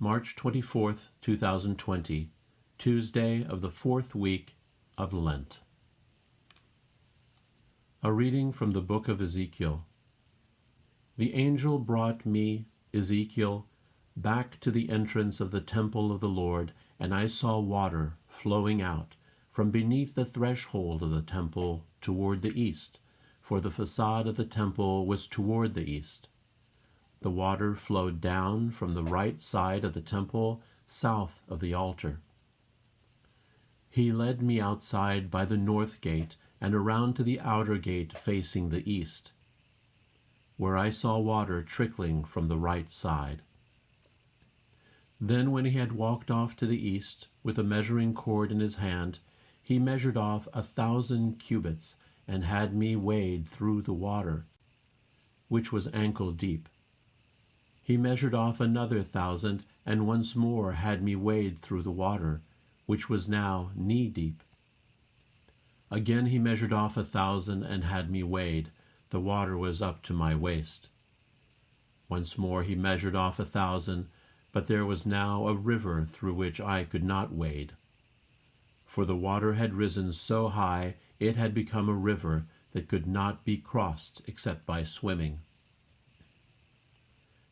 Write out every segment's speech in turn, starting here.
March 24th, 2020, Tuesday of the fourth week of Lent. A reading from the book of Ezekiel. The angel brought me, Ezekiel, back to the entrance of the temple of the Lord, and I saw water flowing out from beneath the threshold of the temple toward the east, for the facade of the temple was toward the east. The water flowed down from the right side of the temple, south of the altar. He led me outside by the north gate and around to the outer gate facing the east, where I saw water trickling from the right side. Then when he had walked off to the east, with a measuring cord in his hand, he measured off 1,000 cubits, and had me wade through the water, which was ankle deep. He measured off another 1,000, and once more had me wade through the water, which was now knee-deep. Again he measured off 1,000, and had me wade. The water was up to my waist. Once more he measured off 1,000, but there was now a river through which I could not wade. For the water had risen so high, it had become a river that could not be crossed except by swimming.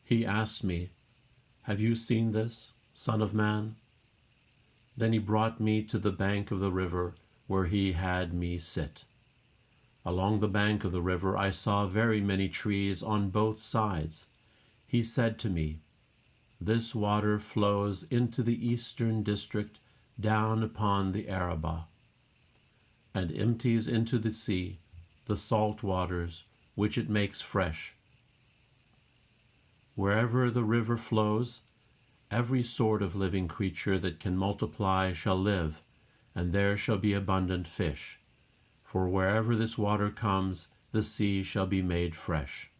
He asked me, "Have you seen this, Son of Man?" Then he brought me to the bank of the river, where he had me sit. Along the bank of the river I saw very many trees on both sides. He said to me, "This water flows into the eastern district down upon the Arabah, and empties into the sea the salt waters which it makes fresh. Wherever the river flows, every sort of living creature that can multiply shall live, and there shall be abundant fish. For wherever this water comes, the sea shall be made fresh.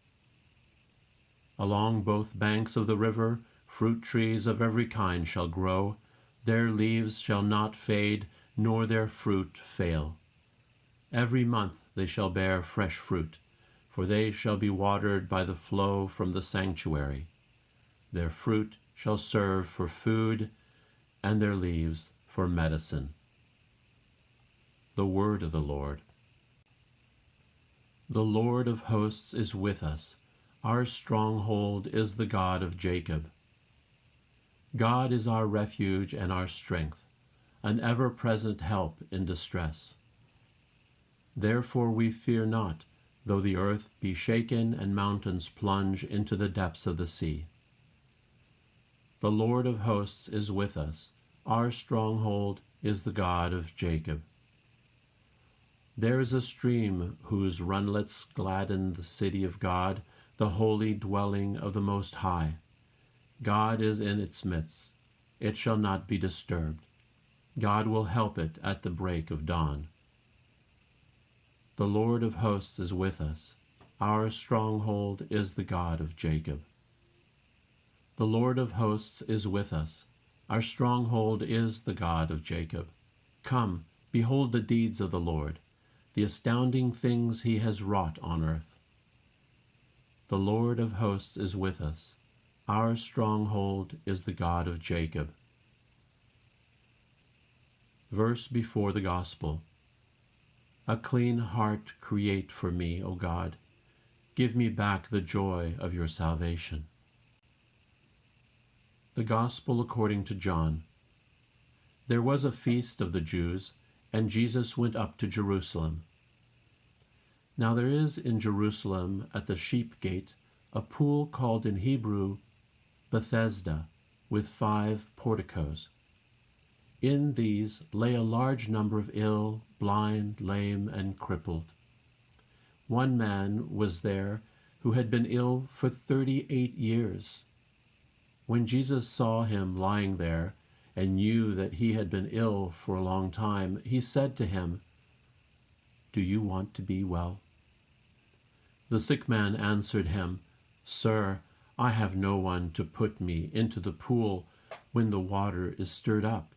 Along both banks of the river, fruit trees of every kind shall grow. Their leaves shall not fade, nor their fruit fail. Every month they shall bear fresh fruit, for they shall be watered by the flow from the sanctuary. Their fruit shall serve for food, and their leaves for medicine." The word of the Lord. The Lord of hosts is with us. Our stronghold is the God of Jacob. God is our refuge and our strength, an ever-present help in distress. Therefore we fear not, though the earth be shaken and mountains plunge into the depths of the sea. The Lord of hosts is with us. Our stronghold is the God of Jacob. There is a stream whose runlets gladden the city of God, the holy dwelling of the Most High. God is in its midst. It shall not be disturbed. God will help it at the break of dawn. The Lord of hosts is with us. Our stronghold is the God of Jacob. The Lord of hosts is with us. Our stronghold is the God of Jacob. Come, behold the deeds of the Lord, the astounding things he has wrought on earth. The Lord of hosts is with us. Our stronghold is the God of Jacob. Verse before the Gospel. A clean heart create for me, O God. Give me back the joy of your salvation. The Gospel according to John. There was a feast of the Jews, and Jesus went up to Jerusalem. Now there is in Jerusalem at the sheep gate a pool called in Hebrew Bethesda, with 5 porticos. In these lay a large number of ill, blind, lame, and crippled. One man was there who had been ill for 38 years. When Jesus saw him lying there and knew that he had been ill for a long time, he said to him, "Do you want to be well?" The sick man answered him, "Sir, I have no one to put me into the pool when the water is stirred up.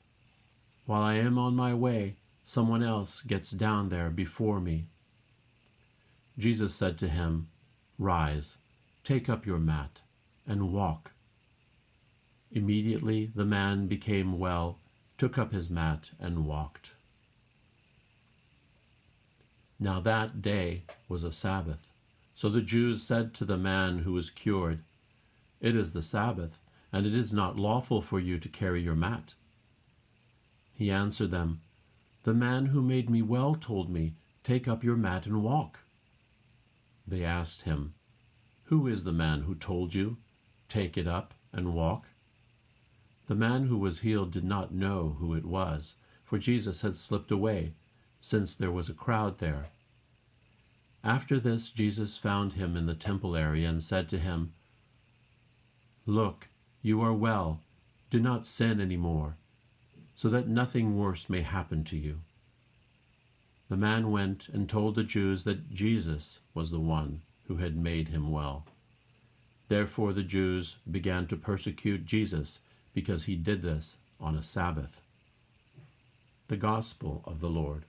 While I am on my way, someone else gets down there before me." Jesus said to him, "Rise, take up your mat, and walk." Immediately the man became well, took up his mat, and walked. Now that day was a Sabbath. So the Jews said to the man who was cured, "It is the Sabbath, and it is not lawful for you to carry your mat." He answered them, "The man who made me well told me, 'Take up your mat and walk.'" They asked him, "Who is the man who told you, 'Take it up and walk'?" The man who was healed did not know who it was, for Jesus had slipped away, since there was a crowd there. After this, Jesus found him in the temple area and said to him, "Look, you are well. Do not sin any more, so that nothing worse may happen to you." The man went and told the Jews that Jesus was the one who had made him well. Therefore the Jews began to persecute Jesus because he did this on a Sabbath. The Gospel of the Lord.